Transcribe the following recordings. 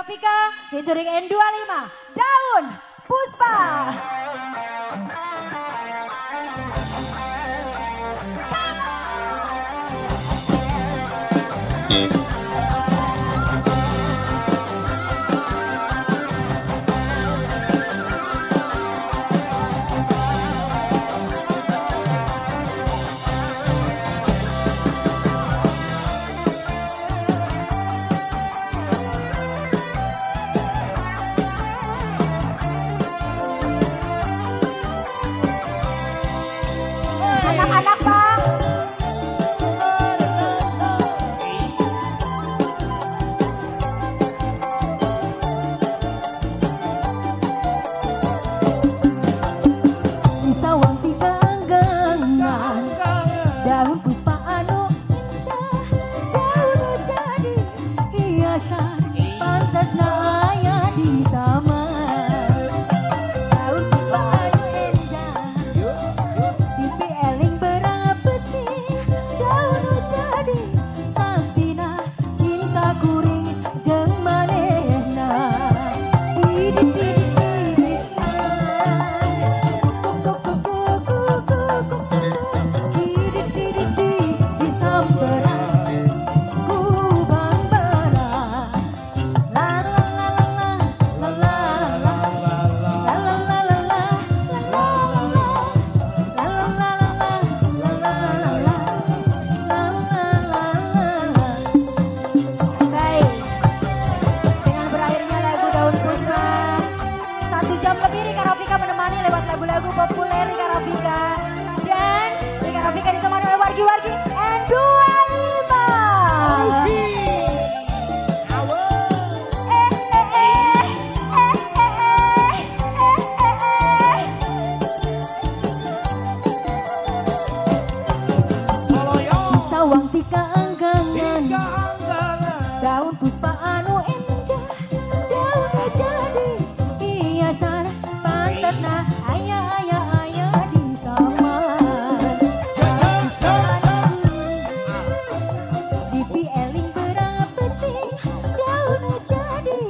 Karafika featuring N25 Daun Puspa. Anak-anak Bang. Di sawang tiga anggangan daun puspa anu indah, daun jadi hiasan pantas aya di taman. Daun puspa anu indah tipi eling berapeti, daun jadi saksina cinta kuring jeung manehna. Menemani lewat lagu-lagu populer Rika Rafika, dan Rika Rafika ditemani oleh wargi-wargi N25. Sawang tiga anggangan daun puspa anu indah, daun jadi hiasan pantasna aya di taman. Dipi eling berapeti, daun jadi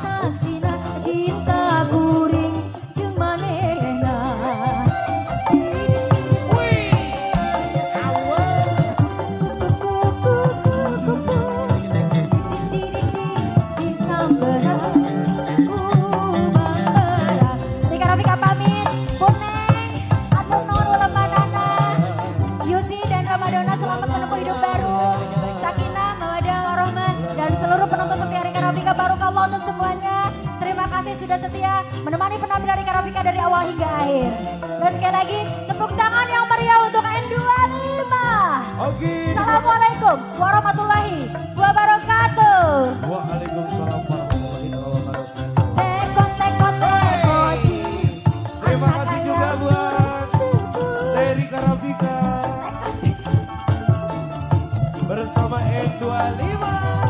saksina cinta kuring jeung manehna. Selamat menempuh hidup baru. Sakinah, mawaddah, warahmah, dan seluruh penonton setia Rika Rafika, barokallah untuk semuanya. Terima kasih sudah setia menemani penampilan Rika Rafika dari awal hingga akhir. Dan sekali lagi tepuk tangan yang meriah untuk N25. Assalamualaikum warahmatullahi wabarakatuh. Waalaikumsalam warahmatullahi wabarakatuh. Terima kasih juga buat Rika Rafika bersama N25.